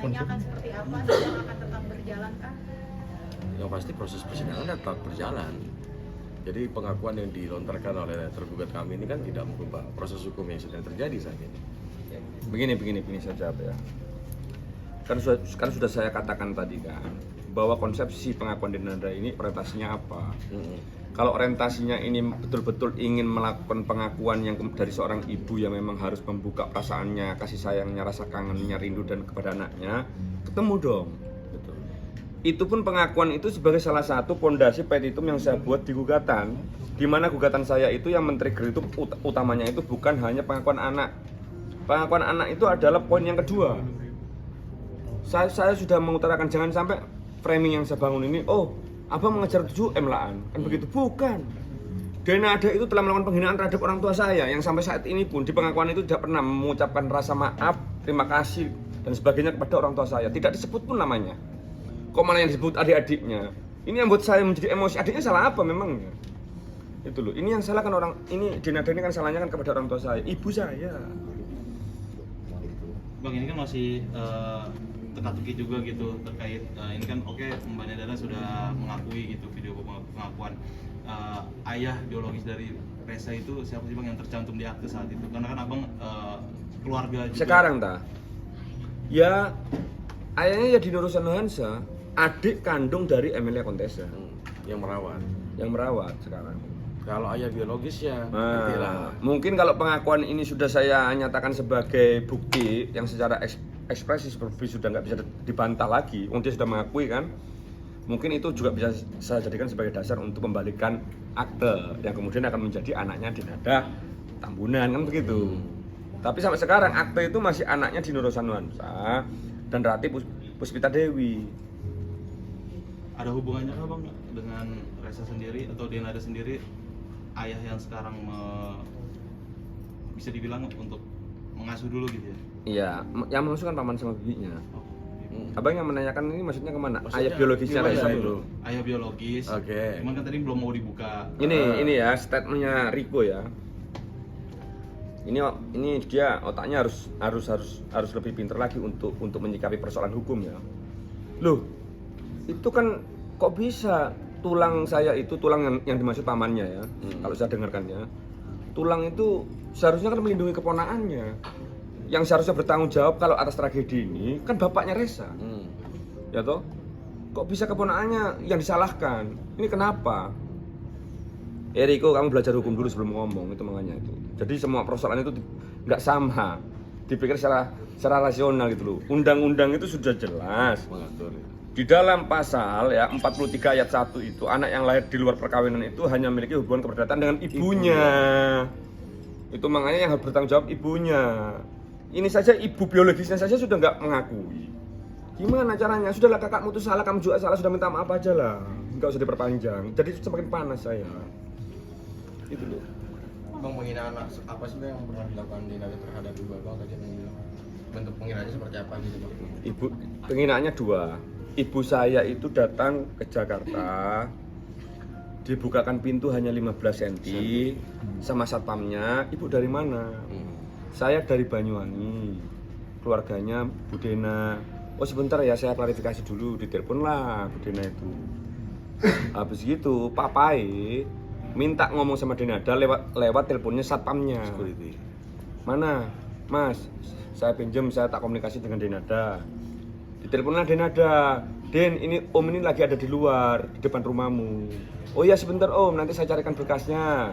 Rencananya akan seperti apa? Sidang akan tetap berjalan kah? Yang pasti proses persidangan tetap berjalan. Jadi pengakuan yang dilontarkan oleh tergugat kami ini kan tidak mengubah proses hukum yang sedang terjadi saat ini. Begini saja ya. Kan sudah saya katakan tadi kan bahwa konsepsi pengakuan Dinanda ini orientasinya apa. Kalau orientasinya ini betul-betul ingin melakukan pengakuan yang dari seorang ibu yang memang harus membuka perasaannya, kasih sayangnya, rasa kangennya, rindu dan kepada anaknya, ketemu dong. Betul. Itu pun pengakuan itu sebagai salah satu pondasi petitum yang saya buat di gugatan, di mana gugatan saya itu yang men-trigger itu utamanya itu bukan hanya pengakuan anak. Pengakuan anak itu adalah poin yang kedua. Saya sudah mengutarakan jangan sampai framing yang saya bangun ini, oh abang mengejar 7M lah kan begitu, bukan. Denada itu telah melakukan penghinaan terhadap orang tua saya yang sampai saat ini pun di pengakuan itu tidak pernah mengucapkan rasa maaf, terima kasih dan sebagainya kepada orang tua saya, tidak disebut pun namanya. Kok malah yang disebut adik-adiknya? Ini yang buat saya menjadi emosi. Adiknya salah apa memangnya? Itu loh. Ini yang salah kan orang ini Dinada ini kan salahnya kan kepada orang tua saya, ibu saya. Bang, ini kan masih teka-teki juga gitu terkait ini kan oke, Mbak Nedara sudah mengakui gitu video pengakuan ayah biologis dari Reza itu siapa sih Bang yang tercantum di akte saat itu? Karena kan abang keluarga juga. Sekarang ya ayahnya ya Dino Rosanohansa, adik kandung dari Emilia Contessa Yang merawat sekarang. Kalau ayah biologisnya, Nah, mungkin kalau pengakuan ini sudah saya nyatakan sebagai bukti yang secara ekspresif sudah nggak bisa dibantah lagi, dia sudah mengakui kan, mungkin itu juga bisa saya jadikan sebagai dasar untuk membalikan akte yang kemudian akan menjadi anaknya Dinada Tambunan kan begitu. Tapi sampai sekarang akte itu masih anaknya Dino Rosanohansa dan Rati Puspita Dewi. Ada hubungannya kah Bang dengan Reza sendiri atau Dinada sendiri, ayah yang sekarang bisa dibilang untuk mengasuh dulu gitu ya? Iya, yang mengasuhkan paman sama bibinya. Oh, Abang yang menanyakan ini maksudnya kemana? Maksudnya Ayah biologisnya gimana Reza itu? dulu. ayah biologis. Oke. Cuman kan tadi belum mau dibuka. Ini ya statementnya Riko ya. Ini dia otaknya harus lebih pintar lagi untuk menyikapi persoalan hukum ya. Loh, itu kan kok bisa tulang saya itu tulang yang dimaksud pamannya ya. Kalau saya dengarkan ya, tulang itu seharusnya kan melindungi keponakannya. Yang seharusnya bertanggung jawab kalau atas tragedi ini kan bapaknya Reza. Ya toh? Kok bisa keponakannya yang disalahkan? Ini kenapa? Riko, kamu belajar hukum dulu sebelum ngomong, itu makanya itu. Jadi semua persoalan itu nggak sama, dipikir secara rasional gitu loh. Undang-undang itu sudah jelas Mengatur. di dalam pasal ya 43 ayat 1 itu anak yang lahir di luar perkawinan itu hanya memiliki hubungan keperdataan dengan ibunya. Itu makanya yang harus bertanggung jawab ibunya. Ini saja ibu biologisnya saja sudah nggak mengakui. Gimana caranya? Sudahlah kakakmu itu salah, kamu juga salah, sudah minta maaf aja lah. Nggak usah diperpanjang. Jadi semakin panas saya. Itu loh. Bang, penghinaan apa sih Bang yang pernah dilakukan Dinada terhadap ibu Abang tadi yang bilang? Bentuk penghinaannya seperti apa gitu Bang? Ibu penghinaannya dua. Ibu saya itu datang ke Jakarta, dibukakan pintu hanya 15 cm sama satpamnya. Ibu dari mana? Saya dari Banyuwangi. Keluarganya Bu Dena. Oh sebentar ya, saya klarifikasi dulu. Ditelepon lah Bu Dena itu. Habis gitu papai minta ngomong sama Dinada lewat teleponnya satpamnya. Security. Mana, Mas? Saya pinjam, saya tak komunikasi dengan Dinada. Diteleponlah Dinada. Den, ini Om ini lagi ada di luar, di depan rumahmu. Oh iya sebentar Om, nanti saya carikan berkasnya.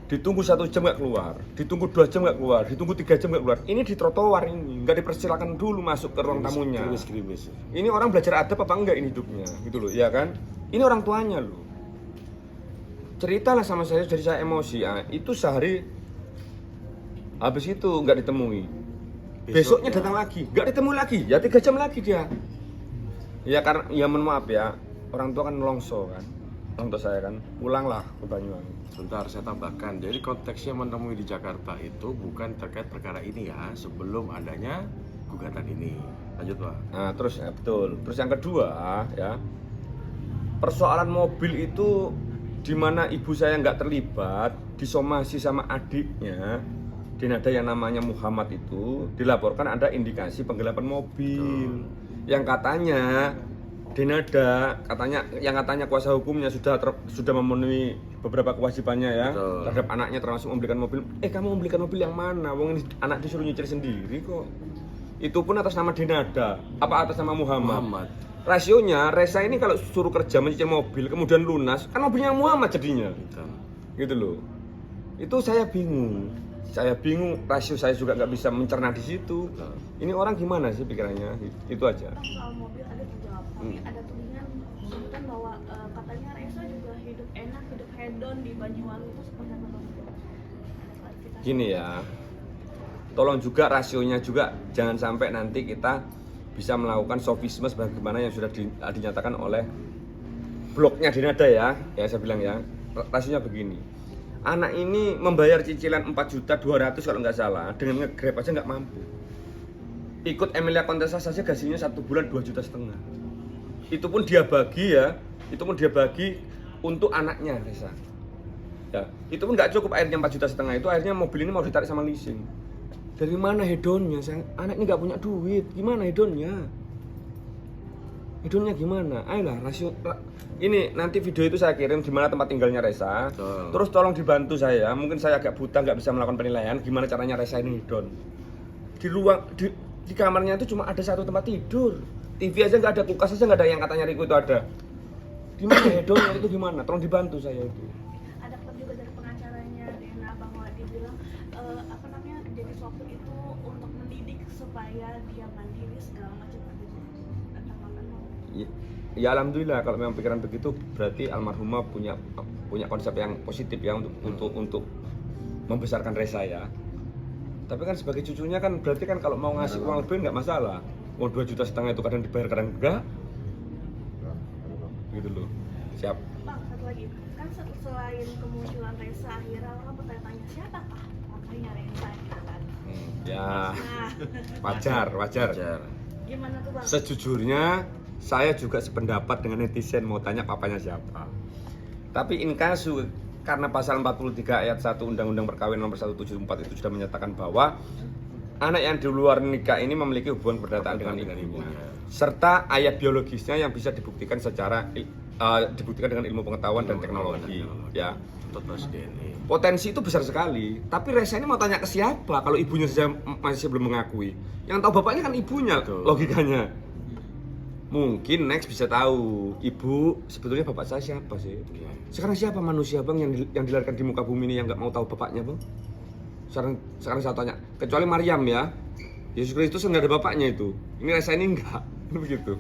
Ditunggu 1 jam nggak keluar, ditunggu 2 jam nggak keluar, ditunggu 3 jam nggak keluar. Ini di trotoar ini, nggak dipersilakan dulu masuk ke ruang tamunya. Krimis. Ini orang belajar adab apa enggak ini hidupnya, gitu loh, ya kan? Ini orang tuanya loh. Ceritalah sama saya, jadi saya emosi. Itu sehari habis itu nggak ditemui. Besoknya datang lagi, nggak ditemu lagi. Ya 3 jam lagi dia. Ya karena ya mohon maaf ya, orang tua kan nelongso kan. Orang tua saya kan, pulanglah ke Banyuwangi. Sebentar, saya tambahkan. Jadi konteksnya menemui di Jakarta itu bukan terkait perkara ini ya, sebelum adanya gugatan ini. Lanjut Pak. Nah terus ya betul. Terus yang kedua ya, persoalan mobil itu di mana ibu saya nggak terlibat, disomasi sama adiknya, Dinada yang namanya Muhammad itu dilaporkan ada indikasi penggelapan mobil. Yang katanya Dinada yang katanya kuasa hukumnya sudah memenuhi beberapa kewajibannya ya terhadap anaknya, termasuk membelikan mobil. Kamu membelikan mobil yang mana? Wong ini anak disuruh nyicil sendiri kok. Itu pun atas nama Dinada, apa atas nama Muhammad. Rasionya Reza ini kalau suruh kerja mencicil mobil kemudian lunas, kan mobilnya Muhammad jadinya. Gitu loh. Itu saya bingung, rasio saya juga nggak bisa mencerna di situ. Ini orang gimana sih pikirannya? Itu aja. Soal mobil ada dijawab, tapi ada tudingan sebutan bahwa katanya Reza juga hidup enak, hidup hedon di Banyuwangi, itu seperti apa Bang? Gini ya, tolong juga rasionya juga jangan sampai nanti kita bisa melakukan sofisme sebagaimana yang sudah dinyatakan oleh blognya Dinada ya saya bilang ya. Rasionya begini, anak ini membayar cicilan 4.200.000 kalau nggak salah, dengan nge-grab aja nggak mampu. Ikut Emilia Contessa saja gajinya 1 bulan 2,5 juta. Itu pun dia bagi untuk anaknya Reza. Ya, itu pun nggak cukup, akhirnya 4,5 juta itu akhirnya mobil ini mau ditarik sama leasing. Dari mana hedonnya? Anak ini nggak punya duit, gimana hedonnya? Hedonnya gimana? Ayolah ini nanti video itu saya kirim di mana tempat tinggalnya Reza. Terus tolong dibantu saya, mungkin saya agak buta nggak bisa melakukan penilaian gimana caranya Reza ini hedon. Di kamarnya itu cuma ada 1 tempat tidur, TV aja nggak ada, kulkas aja nggak ada yang katanya Riko itu ada. Gimana hedonnya itu gimana? Tolong dibantu saya itu. Ada klub juga dari pengacaranya Dena bahwa dia bilang jadi sopir itu untuk mendidik supaya dia mandiri segala macam gitu. Ya alhamdulillah kalau memang pikiran begitu berarti almarhumah punya konsep yang positif ya untuk membesarkan Reza ya. Tapi kan sebagai cucunya kan berarti kan kalau mau ngasih uang lebih nggak masalah. Mau 2,5 juta itu kadang dibayar kadang enggak. Gitu loh. Siap. Bang, satu lagi. Kan selain kemunculan Reza, akhirnya orang bertanya-tanya siapakah papanya Reza gitu kan. Ya. Nah, Wajar. gimana tuh Bang? Sejujurnya saya juga sependapat dengan netizen mau tanya papanya siapa. Tapi in kasu karena pasal 43 ayat 1 Undang-Undang Perkawinan nomor 174 itu sudah menyatakan bahwa anak yang di luar nikah ini memiliki hubungan keperdataan dengan ibunya serta ayah biologisnya yang bisa dibuktikan dengan ilmu pengetahuan dan teknologi ya. Potensi itu besar sekali. Tapi Reza ini mau tanya ke siapa kalau ibunya saja masih belum mengakui. Yang tahu bapaknya kan ibunya, logikanya. Mungkin next bisa tahu ibu sebetulnya bapak saya siapa sih. Sekarang siapa manusia bang yang dilahirkan di muka bumi ini yang nggak mau tahu bapaknya bang? Sekarang saya tanya, kecuali Maryam ya, Yesus Kristus nggak ada bapaknya itu. Ini Reza ini enggak, begitu.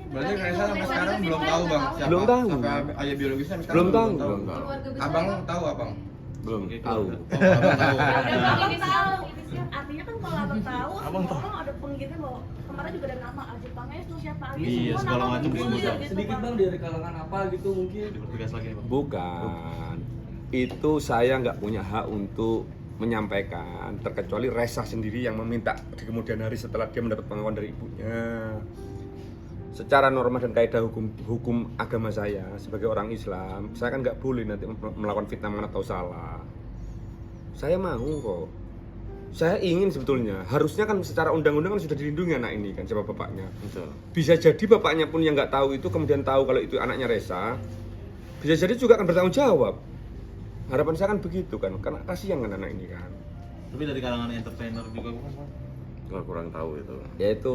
Berarti Reza sampai sekarang belum tahu bang siapa? Belum tahu. Sampai ayah biologisnya sekarang Belum tahu. Abang tahu abang? Belum tahu. Abang tahu. Abang tahu. Artinya kan kalau abang tahu, semua orang ada pengingatnya bahwa kemarin juga ada nama Aji Pangestu siapa Aji, Iya, semua segala nama macam muncul disebut. gitu, Sedikit bang dari kalangan apa gitu mungkin. Dipertegas lagi Bang. Bukan. Itu saya nggak punya hak untuk menyampaikan, terkecuali Reza sendiri yang meminta di kemudian hari setelah dia mendapat pengakuan dari ibunya. Secara norma dan kaidah hukum agama saya sebagai orang Islam, saya kan nggak boleh nanti melakukan fitnah mana tahu salah. Saya mau kok. Saya ingin sebetulnya, harusnya kan secara undang-undang kan sudah dilindungi anak ini kan siapa bapaknya. Betul. Bisa jadi bapaknya pun yang nggak tahu itu kemudian tahu kalau itu anaknya Reza, bisa jadi juga akan bertanggung jawab. Harapan saya kan begitu kan, karena kasihan kan anak ini kan. Tapi dari kalangan entertainer juga bukan Bang? Nggak kurang tahu itu. Yaitu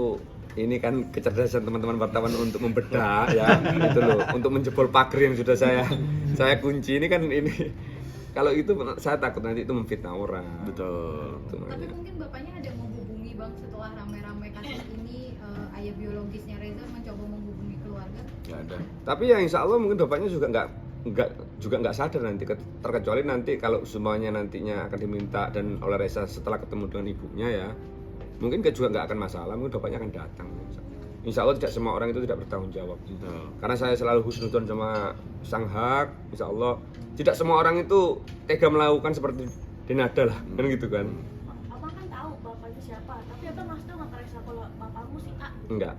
ini kan kecerdasan teman-teman wartawan untuk membedah ya, gitu loh, untuk menjebol pagar yang sudah saya kunci ini kan ini. Kalau itu saya takut nanti itu memfitnah orang. Betul. Tapi mungkin bapaknya ada yang menghubungi bang setelah ramai-ramai kasus ini, ayah biologisnya Reza mencoba menghubungi keluarga. Nggak ada. Tapi ya insya Allah mungkin bapaknya juga nggak sadar nanti, terkecuali nanti kalau semuanya nantinya akan diminta dan oleh Reza setelah ketemu dengan ibunya ya, mungkin juga nggak akan masalah, mungkin bapaknya akan datang. Insya Allah tidak semua orang itu tidak bertanggung jawab. Karena saya selalu husnudzon sama Sang Hak, insya Allah tidak semua orang itu tega melakukan seperti Dinada lah, kan gitu kan? Abang kan tahu bapaknya siapa, tapi abang nggak tahu nggak Reza kalau bapakmu si A. Enggak.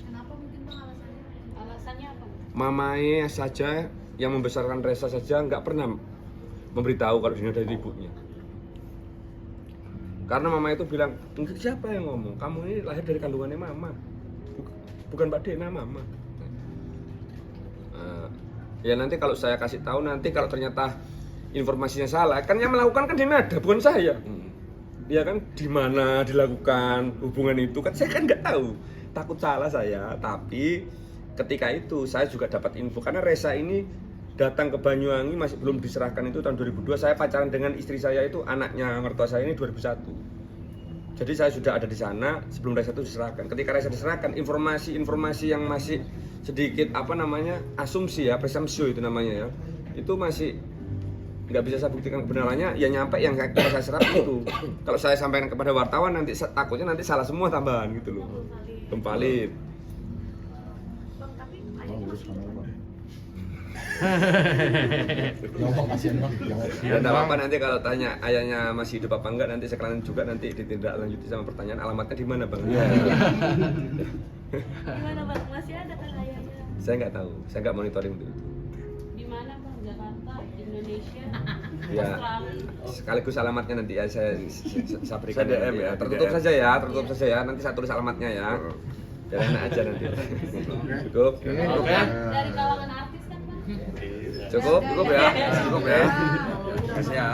Kenapa mungkin bang alasannya? Alasannya apa? Mamanya saja yang membesarkan Reza saja nggak pernah memberitahu kalau Dinada itu ibunya. Karena mama itu bilang, enggak, siapa yang ngomong? Kamu ini lahir dari kandungannya mama, bukan Mbak Dena, mama. Ya nanti kalau saya kasih tahu, nanti kalau ternyata informasinya salah, kan yang melakukan kan Denada, bukan saya. Ya kan, di mana dilakukan hubungan itu kan saya kan nggak tahu. Takut salah saya, tapi ketika itu saya juga dapat info karena Reza ini datang ke Banyuwangi masih belum diserahkan itu tahun 2002. Saya pacaran dengan istri saya itu, anaknya mertua saya ini 2001. Jadi saya sudah ada di sana sebelum Reza itu diserahkan. Ketika Reza diserahkan, informasi-informasi yang masih sedikit asumsi ya, presumpsio itu namanya ya, itu masih nggak bisa saya buktikan kebenarannya. Ya nyampe yang saya serap itu. Kalau saya sampaikan kepada wartawan nanti takutnya nanti salah semua tambahan gitu loh. Valid. Bang, tapi ayahnya masih hidup, Bang. Bang, kasihan bang. Ya enggak apa-apa, nanti kalau tanya ayahnya masih hidup apa enggak, nanti sekalian juga nanti ditindaklanjuti sama pertanyaan alamatnya di mana, Bang. Iya. Gimana Bang, masih ada kan ayahnya? Saya nggak tahu, saya nggak monitoring itu. Di mana Bang? Jakarta, Indonesia, Ya, Australia. sekaligus alamatnya nanti ya saya berikan. Saya DM nanti ya, tertutup DM. saja ya, tertutup saja ya. Nanti saya tulis alamatnya ya. Biar enak aja nanti. Cukup. Dari kalangan artis kan Bang? Cukup ya. Cukup ya. Wow. Kasih ya.